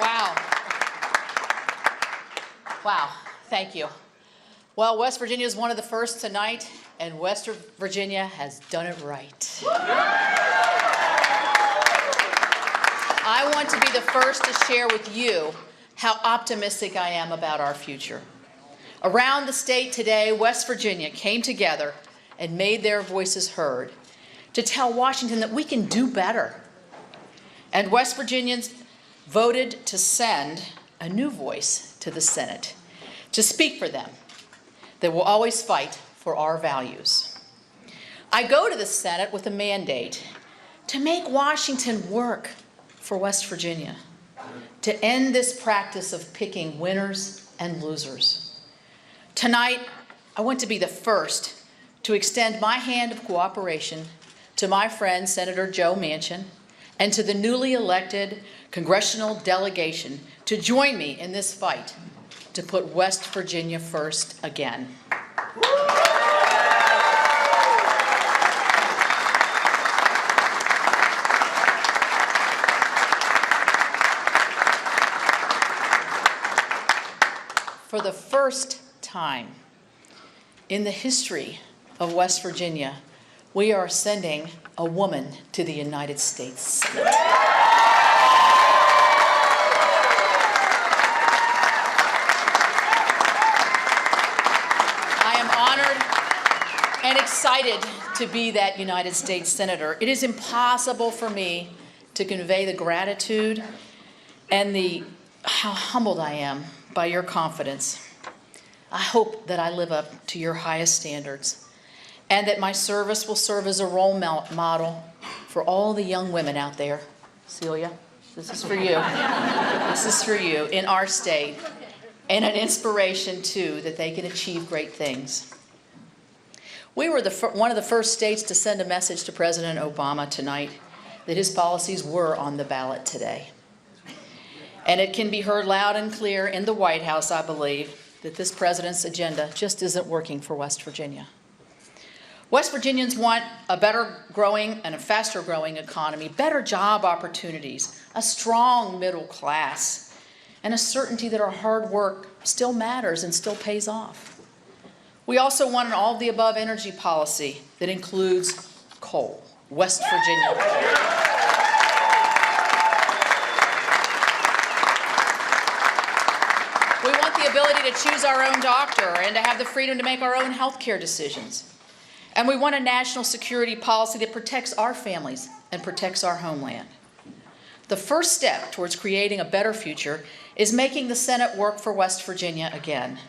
Wow. Wow, thank you. Well, West Virginia is one of the first tonight, and West Virginia has done it right. I want to be the first to share with you how optimistic I am about our future. Around the state today, West Virginia came together and made their voices heard to tell Washington that we can do better. And West Virginians voted to send a new voice to the Senate to speak for them. They will always fight for our values. I go to the Senate with a mandate to make Washington work for West Virginia, to end this practice of picking winners and losers. Tonight, I want to be the first to extend my hand of cooperation to my friend Senator Joe Manchin and to the newly elected congressional delegation to join me in this fight to put West Virginia first again. For the first time in the history of West Virginia, we are sending a woman to the United States Senate. I am honored and excited to be that United States Senator. It is impossible for me to convey the gratitude and how humbled I am by your confidence. I hope that I live up to your highest standards and that my service will serve as a role model for all the young women out there. Celia, this is for you. This is for you in our state, and an inspiration too that they can achieve great things. We were one of the first states to send a message to President Obama tonight that his policies were on the ballot today. And it can be heard loud and clear in the White House, I believe, that this president's agenda just isn't working for West Virginia. West Virginians want a better growing and a faster growing economy, better job opportunities, a strong middle class, and a certainty that our hard work still matters and still pays off. We also want an all of the above energy policy that includes coal, West Virginia. We want the ability to choose our own doctor and to have the freedom to make our own health care decisions. And we want a national security policy that protects our families and protects our homeland. The first step towards creating a better future is making the Senate work for West Virginia again.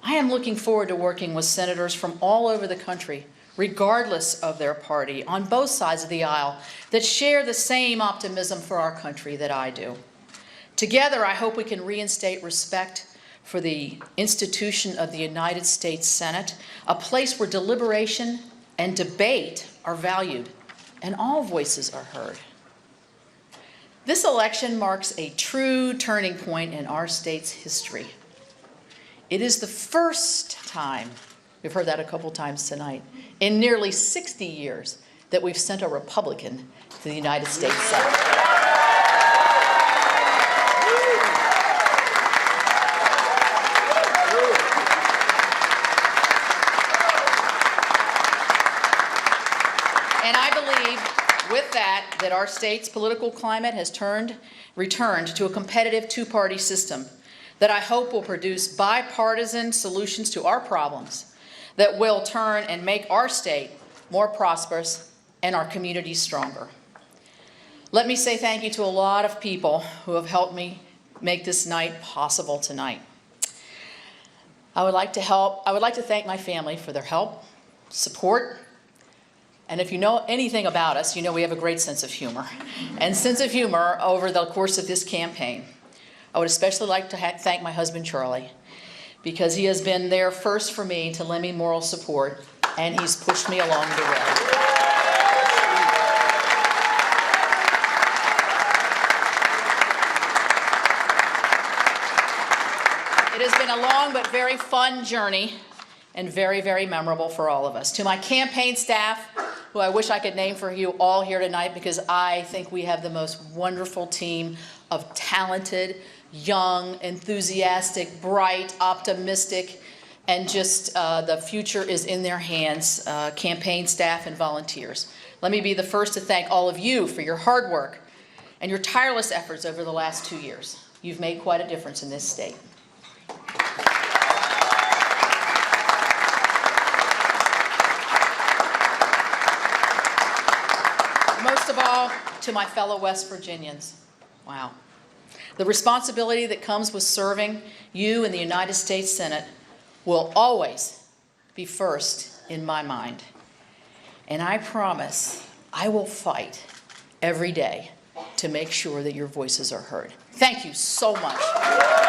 I am looking forward to working with senators from all over the country, regardless of their party, on both sides of the aisle, that share the same optimism for our country that I do. Together, I hope we can reinstate respect for the institution of the United States Senate, a place where deliberation and debate are valued and all voices are heard. This election marks a true turning point in our state's history. It is the first time, we've heard that a couple times tonight, in nearly 60 years that we've sent a Republican to the United States Senate. And I believe with that our state's political climate has returned to a competitive two-party system that I hope will produce bipartisan solutions to our problems that will turn and make our state more prosperous and our communities stronger. Let me say thank you to a lot of people who have helped me make this night possible tonight. I would like to thank my family for their help, support, and if you know anything about us, you know we have a great sense of humor. And sense of humor over the course of this campaign. I would especially like to thank my husband, Charlie, because he has been there first for me to lend me moral support, and he's pushed me along the way. It has been a long but very fun journey and very, very memorable for all of us. To my campaign staff, who I wish I could name for you all here tonight, because I think we have the most wonderful team of talented, young, enthusiastic, bright, optimistic, and just the future is in their hands, campaign staff and volunteers. Let me be the first to thank all of you for your hard work and your tireless efforts over the last 2 years. You've made quite a difference in this state. Most of all, to my fellow West Virginians, wow. The responsibility that comes with serving you in the United States Senate will always be first in my mind. And I promise I will fight every day to make sure that your voices are heard. Thank you so much.